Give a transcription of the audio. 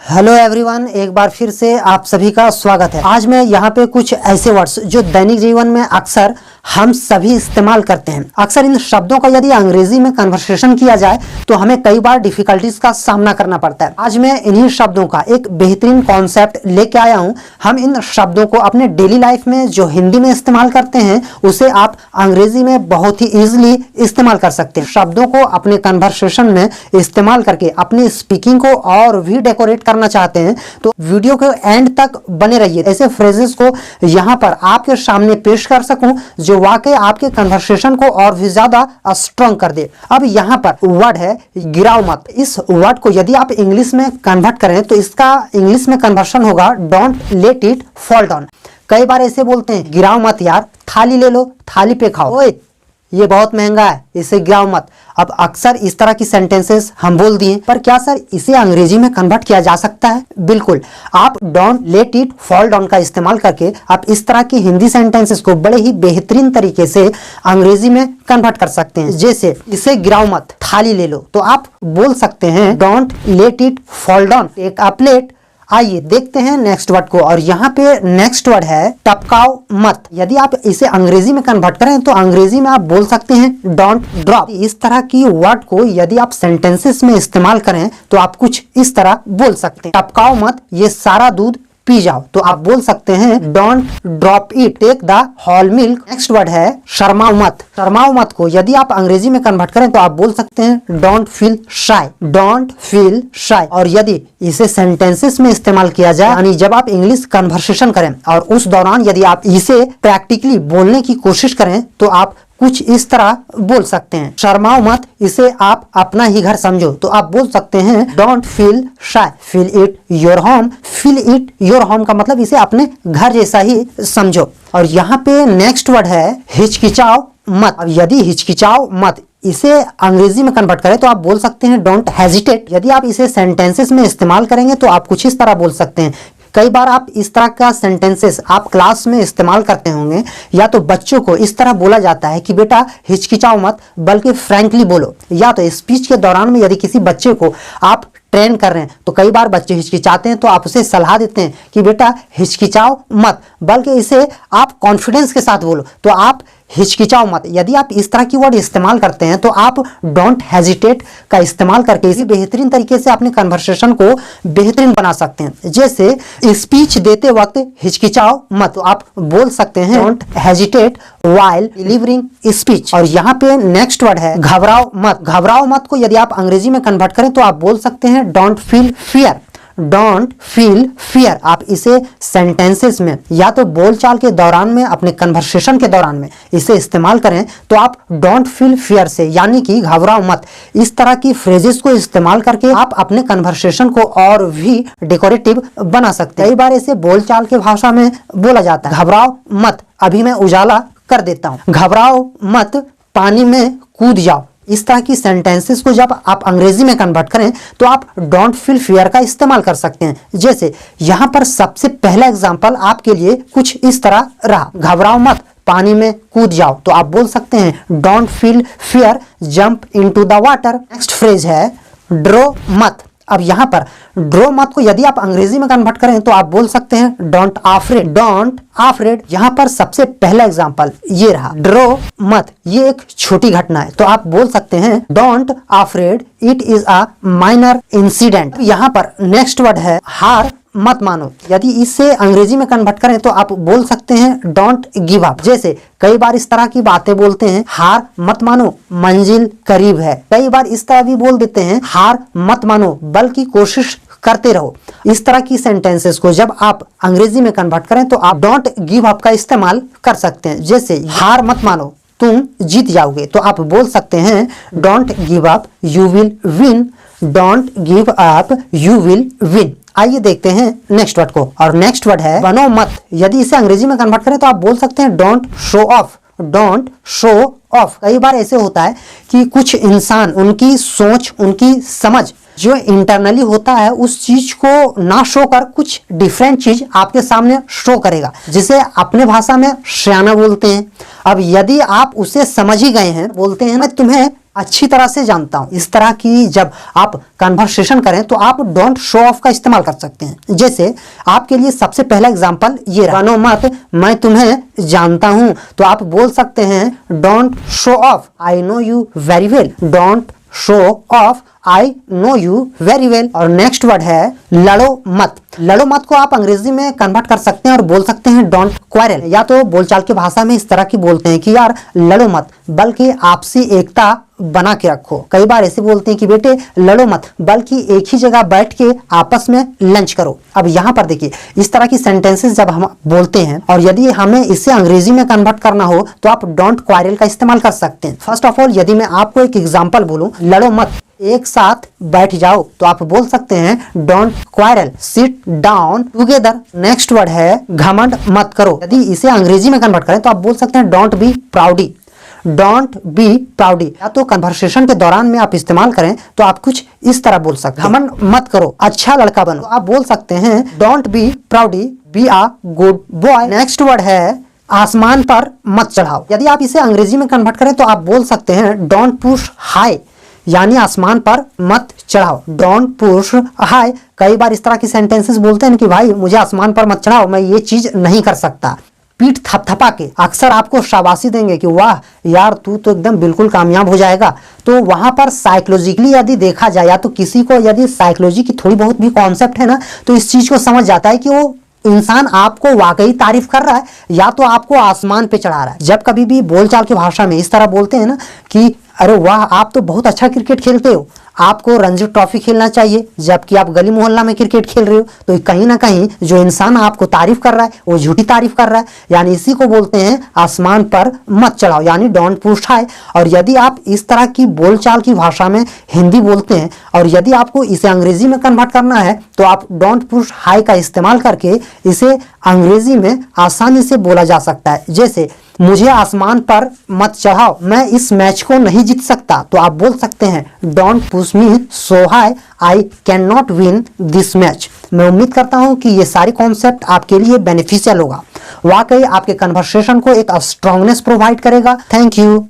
Hello everyone, एक बार फिर से आप सभी का स्वागत है। आज मैं यहाँ पे कुछ ऐसे वर्ड्स जो दैनिक जीवन में अक्सर हम सभी इस्तेमाल करते हैं। अक्सर इन शब्दों का यदि अंग्रेजी में कन्वर्सेशन किया जाए तो हमें कई बार डिफिकल्टीज का सामना करना पड़ता है। आज मैं इन्हीं शब्दों का एक बेहतरीन कॉन्सेप्ट लेके आया हूँ। हम इन शब्दों को अपने डेली लाइफ में जो हिंदी में इस्तेमाल करते हैं उसे आप अंग्रेजी में बहुत ही इजिली इस्तेमाल कर सकते हैं। शब्दों को अपने कन्वर्सेशन में इस्तेमाल करके अपनी स्पीकिंग को और भी डेकोरेट करना चाहते हैं तो वीडियो के एंड तक बने रहिए। ऐसे फ्रेजेस को यहाँ पर आपके सामने पेश कर सकूं जो वाकई आपके कन्वर्सेशन को और भी ज्यादा स्ट्रॉन्ग कर दे। अब यहाँ पर वर्ड है गिराओ मत। इस वर्ड को यदि आप इंग्लिश में कन्वर्ट करें तो इसका इंग्लिश में कन्वर्शन होगा don't let it fall down. कई बार ऐसे बोलते हैं गिराओ मत यार, थाली ले लो, थाली पे खाओ, ओए ये बहुत महंगा है, इसे गिराओ मत। अब अक्सर इस तरह की सेंटेंसेस हम बोल दिए, पर क्या सर इसे अंग्रेजी में कन्वर्ट किया जा सकता है? बिल्कुल, आप don't let it fall down का इस्तेमाल करके आप इस तरह की हिंदी सेंटेंसेस को बड़े ही बेहतरीन तरीके से अंग्रेजी में कन्वर्ट कर सकते हैं। जैसे इसे गिराओ मत, थाली ले लो, तो आप बोल सकते हैं don't let it fall down, take a plate. आइए देखते हैं नेक्स्ट वर्ड को, और यहाँ पे नेक्स्ट वर्ड है टपकाओ मत। यदि आप इसे अंग्रेजी में कन्वर्ट करें तो अंग्रेजी में आप बोल सकते हैं डोंट ड्रॉप। इस तरह की वर्ड को यदि आप सेंटेंसेस में इस्तेमाल करें तो आप कुछ इस तरह बोल सकते हैं, टपकाओ मत ये सारा दूध पी जाओ, तो आप बोल सकते हैं don't drop it, take the whole milk. Next word है शर्माओ मत। शर्माओ मत को यदि आप अंग्रेजी में कन्वर्ट करें तो आप बोल सकते हैं don't feel shy, don't feel shy. और यदि इसे सेंटेंसेस में इस्तेमाल किया जाए, यानी जब आप इंग्लिश कन्वर्सेशन करें और उस दौरान यदि आप इसे प्रैक्टिकली बोलने की कोशिश करें तो आप कुछ इस तरह बोल सकते हैं, शर्माओ मत, इसे आप अपना ही घर समझो, तो आप बोल सकते हैं don't feel shy, feel it your home. Feel it your home का मतलब इसे अपने घर जैसा ही समझो। और यहाँ पे नेक्स्ट वर्ड है हिचकिचाओ मत। अब यदि हिचकिचाओ मत इसे अंग्रेजी में कन्वर्ट करें तो आप बोल सकते हैं डोंट हेजिटेट। यदि आप इसे सेंटेंसेस में इस्तेमाल करेंगे तो आप कुछ इस तरह बोल सकते हैं। कई बार आप इस तरह का सेंटेंसेस आप क्लास में इस्तेमाल करते होंगे, या तो बच्चों को इस तरह बोला जाता है कि बेटा हिचकिचाओ मत बल्कि फ्रैंकली बोलो, या तो स्पीच के दौरान में यदि किसी बच्चे को आप ट्रेन कर रहे हैं तो कई बार बच्चे हिचकिचाते हैं तो आप उसे सलाह देते हैं कि बेटा हिचकिचाओ मत बल्कि इसे आप कॉन्फिडेंस के साथ बोलो, तो आप हिचकिचाओ मत। यदि आप इस तरह की वर्ड इस्तेमाल करते हैं तो आप डोंट हेजिटेट का इस्तेमाल करके इसी बेहतरीन तरीके से अपने कन्वर्सेशन को बेहतरीन बना सकते हैं। जैसे स्पीच देते वक्त हिचकिचाओ मत, तो आप बोल सकते हैं don't hesitate while delivering speech. और यहाँ पे नेक्स्ट वर्ड है घबराओ मत। घबराओ मत को यदि आप अंग्रेजी में कन्वर्ट करें तो आप बोल सकते हैं don't feel fear, don't feel fear. आप इसे सेंटेंसेस में या तो बोलचाल के दौरान में अपने कन्वर्सेशन के दौरान में इसे इस्तेमाल करें तो आप डोंट फील फियर से यानी कि घबराओ मत, इस तरह की फ्रेजेस को इस्तेमाल करके आप अपने कन्वर्सेशन को और भी डेकोरेटिव बना सकते हैं। कई बार इसे बोलचाल के भाषा में बोला जाता है घबराओ मत, अभी मैं उजाला कर देता हूँ, घबराओ मत पानी में कूद जाओ। इस तरह की सेंटेंसेस को जब आप अंग्रेजी में कन्वर्ट करें तो आप डोंट फील फियर का इस्तेमाल कर सकते हैं। जैसे यहाँ पर सबसे पहला एग्जांपल आपके लिए कुछ इस तरह रहा, घबराओ मत पानी में कूद जाओ, तो आप बोल सकते हैं don't feel fear jump into the water. Next phrase है ड्रो मत। अब यहाँ पर ड्रो मत को यदि आप अंग्रेजी में कन्वर्ट करें तो आप बोल सकते हैं डोंट आफ्रेड, डोंट आफ्रेड। यहाँ पर सबसे पहला एग्जांपल ये रहा ड्रो मत, ये एक छोटी घटना है, तो आप बोल सकते हैं don't afraid it is a minor incident. यहाँ पर नेक्स्ट वर्ड है हार मत मानो। यदि इसे अंग्रेजी में कन्वर्ट करें तो आप बोल सकते हैं डोंट गिव अप। जैसे कई बार इस तरह की बातें बोलते हैं हार मत मानो मंजिल करीब है। कई बार इस तरह भी बोल देते हैं हार मत मानो बल्कि कोशिश करते रहो। इस तरह की सेंटेंसेस को जब आप अंग्रेजी में कन्वर्ट करें तो आप डोंट गिव अप का इस्तेमाल कर सकते हैं। जैसे हार मत मानो तुम जीत जाओगे, तो आप बोल सकते हैं don't give up you will win, don't give up you will win. आइए देखते हैं नेक्स्ट वर्ड को, और नेक्स्ट वर्ड है बनो मत। यदि इसे अंग्रेजी में कन्वर्ट करें तो आप बोल सकते हैं don't show off, don't show off. कई बार ऐसे होता है कि कुछ इंसान उनकी सोच उनकी समझ जो इंटरनली होता है उस चीज को ना शो कर कुछ डिफरेंट चीज आपके सामने शो करेगा, जिसे अपने भाषा में श्याना बोलते हैं। अब यदि आप उसे समझ ही गए हैं, बोलते हैं मैं तुम्हें अच्छी तरह से जानता हूँ। इस तरह की जब आप कन्वर्सेशन करें तो आप डोंट शो ऑफ का इस्तेमाल कर सकते हैं। जैसे आपके लिए सबसे पहला एग्जांपल ये रहा, बनो मत मैं तुम्हें जानता हूँ, तो आप बोल सकते हैं don't show off, I know you very well. Don't show off, I know you very well. और नेक्स्ट वर्ड है लड़ो मत। लड़ो मत को आप अंग्रेजी में कन्वर्ट कर सकते हैं और बोल सकते हैं डोंट क्वारल, या तो बोलचाल की भाषा में इस तरह की बोलते हैं कि यार लड़ो मत, बल्कि आपसी एकता बना के रखो। कई बार ऐसे बोलते हैं कि बेटे लड़ो मत, बल्कि एक ही जगह बैठ के आपस में लंच करो। अब यहाँ पर देखिए, इस तरह की सेंटेंसेस जब हम बोलते हैं और यदि हमें इसे अंग्रेजी में कन्वर्ट करना हो तो आप डोंट क्वारल का इस्तेमाल कर सकते हैं। फर्स्ट ऑफ ऑल, यदि मैं आपको एक एग्जाम्पल बोलूं, लड़ो मत एक साथ बैठ जाओ, तो आप बोल सकते हैं don't quarrel, sit down together. Next word है घमंड मत करो। यदि इसे अंग्रेजी में कन्वर्ट करें तो आप बोल सकते हैं don't be proudy, don't be proudy. या तो कन्वर्सेशन के दौरान में आप इस्तेमाल करें तो आप कुछ इस तरह बोल सकते हैं, घमंड मत करो, अच्छा लड़का बनो। तो आप बोल सकते हैं don't be proudy, be a good boy. Next word है आसमान पर मत चढ़ाओ। यदि आप इसे अंग्रेजी में कन्वर्ट करें तो आप बोल सकते हैं डोंट पुश हाई, यानी आसमान पर मत चढ़ाओ, डोंट पुश हाई। कई बार इस तरह की सेंटेंसेस बोलते हैं कि भाई मुझे आसमान पर मत चढ़ाओ, मैं ये चीज नहीं कर सकता। पीठ थपथपा के अक्सर आपको शाबाशी देंगे कि वाह यार तू तो एकदम बिल्कुल कामयाब हो जाएगा। तो वहां पर साइकोलॉजिकली यदि देखा जाए, या तो किसी को यदि साइकोलॉजी की थोड़ी बहुत भी कॉन्सेप्ट है ना, तो इस चीज को समझ जाता है कि वो इंसान आपको वाकई तारीफ कर रहा है या तो आपको आसमान पे चढ़ा रहा है। जब कभी भी बोलचाल की भाषा में इस तरह बोलते हैं ना कि अरे वाह आप तो बहुत अच्छा क्रिकेट खेलते हो, आपको रणजी ट्रॉफी खेलना चाहिए, जबकि आप गली मोहल्ला में क्रिकेट खेल रहे हो, तो कहीं ना कहीं जो इंसान आपको तारीफ कर रहा है वो झूठी तारीफ कर रहा है। यानी इसी को बोलते हैं आसमान पर मत चढ़ाओ, यानी डोंट पुश हाई। और यदि आप इस तरह की बोलचाल की भाषा में हिंदी बोलते हैं और यदि आपको इसे अंग्रेजी में कन्वर्ट करना है तो आप डोंट पुश हाई का इस्तेमाल करके इसे अंग्रेजी में आसानी से बोला जा सकता है। जैसे मुझे आसमान पर मत चढ़ाओ, मैं इस मैच को नहीं जीत सकता, तो आप बोल सकते हैं don't push me so high, I can not win this match. मैं उम्मीद करता हूं कि ये सारी कॉन्सेप्ट आपके लिए बेनिफिशियल होगा, वाकई आपके कन्वर्सेशन को एक स्ट्रांगनेस प्रोवाइड करेगा। Thank you.